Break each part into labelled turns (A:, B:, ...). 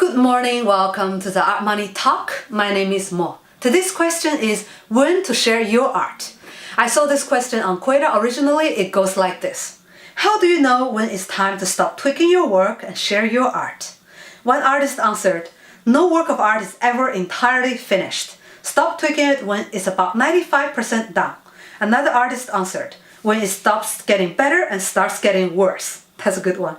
A: Good morning, welcome to the Art Money Talk. My name is Mo. Today's question is when to share your art. I saw this question on Quora originally. It goes like this. How do you know when it's time to stop tweaking your work and share your art? One artist answered, no work of art is ever entirely finished. Stop tweaking it when it's about 95% done. Another artist answered, when it stops getting better and starts getting worse. That's a good one.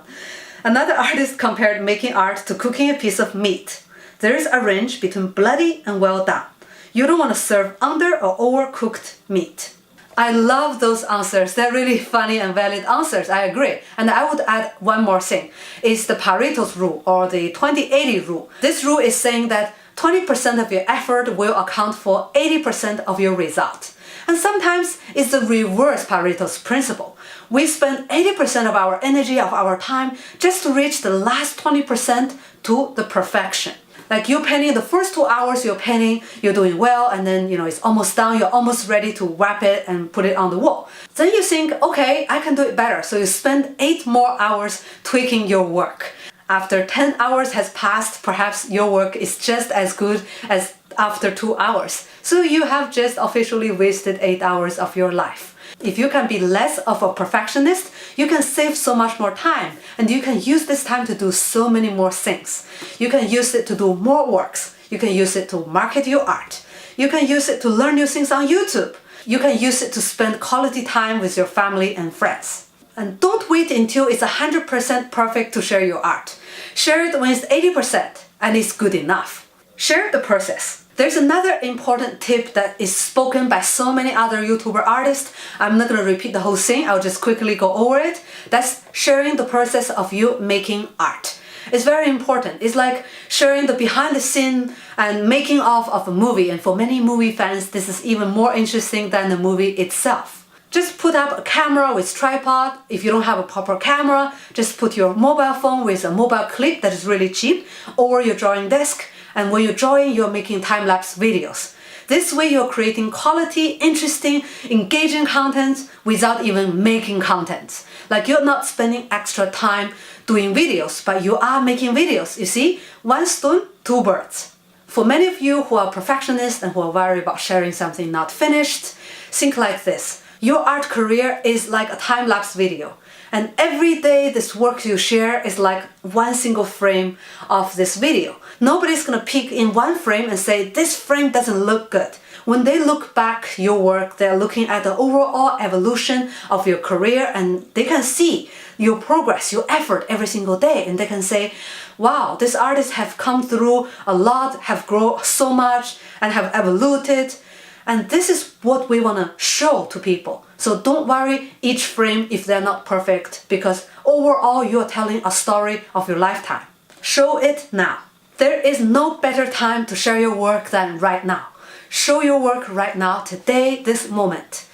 A: Another artist compared making art to cooking a piece of meat. There is a range between bloody and well done. You don't want to serve under or overcooked meat. I love those answers. They're really funny and valid answers. I agree. And I would add one more thing. It's the Pareto Rule or the 20-80 rule. This rule is saying that 20% of your effort will account for 80% of your result. And sometimes it's the reverse Pareto's principle. We spend 80% of our energy, of our time, just to reach the last 20% to the perfection. Like you're painting the first 2 hours you're painting, you're doing well, and then it's almost done, you're almost ready to wrap it and put it on the wall. Then you think, okay, I can do it better. So you spend 8 more hours tweaking your work. After 10 hours has passed, perhaps your work is just as good as after 2 hours. So you have just officially wasted 8 hours of your life. If you can be less of a perfectionist, you can save so much more time, and you can use this time to do so many more things. You can use it to do more works. You can use it to market your art. You can use it to learn new things on YouTube. You can use it to spend quality time with your family and friends. And don't wait until it's 100% perfect to share your art. Share it when it's 80% and it's good enough. Share the process. There's another important tip that is spoken by so many other YouTuber artists. I'm not going to repeat the whole thing. I'll just quickly go over it. That's sharing the process of you making art. It's very important. It's like sharing the behind the scene and making of a movie. And for many movie fans, this is even more interesting than the movie itself. Just put up a camera with tripod. If you don't have a proper camera, just put your mobile phone with a mobile clip that is really cheap over your drawing desk. And when you're drawing, you're making time-lapse videos. This way you're creating quality, interesting, engaging content without even making content. Like you're not spending extra time doing videos, but you are making videos. You see, one stone, two birds. For many of you who are perfectionists and who are worried about sharing something not finished, think like this. Your art career is like a time-lapse video. And every day this work you share is like one single frame of this video. Nobody's gonna peek in one frame and say, this frame doesn't look good. When they look back your work, they're looking at the overall evolution of your career, and they can see your progress, your effort every single day. And they can say, wow, this artist have come through a lot, have grown so much, and have evolved. And this is what we want to show to people. So don't worry each frame if they're not perfect, because overall you're telling a story of your lifetime. Show it now. There is no better time to share your work than right now. Show your work right now, today, this moment.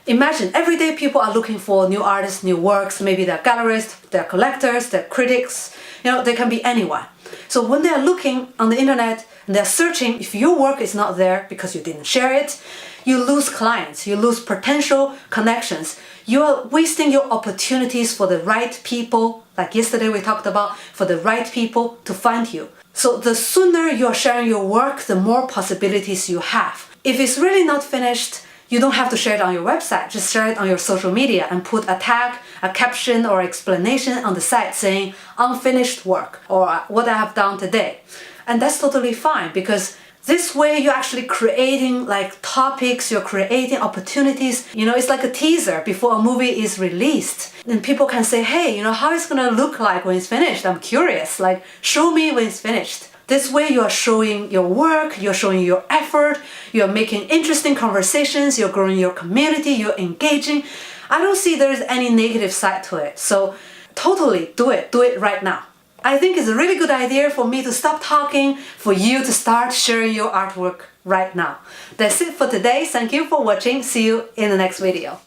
A: Imagine every day people are looking for new artists, new works. Maybe they're gallerists, they're collectors, they're critics. They can be anyone. So when they're looking on the internet and they're searching, if your work is not there because you didn't share it, you lose clients, you lose potential connections. You are wasting your opportunities for the right people, like yesterday we talked about, for the right people to find you. So the sooner you are sharing your work, the more possibilities you have. If it's really not finished, you don't have to share it on your website. Just share it on your social media and put a tag, a caption, or explanation on the site saying unfinished work or what I have done today. And that's totally fine, because this way you're actually creating like topics, you're creating opportunities. It's like a teaser before a movie is released. And people can say, hey, how it's gonna look like when it's finished? I'm curious, like show me when it's finished. This way you are showing your work, you're showing your effort, you're making interesting conversations, you're growing your community, you're engaging. I don't see there's any negative side to it. So totally do it right now. I think it's a really good idea for me to stop talking, for you to start sharing your artwork right now. That's it for today. Thank you for watching. See you in the next video.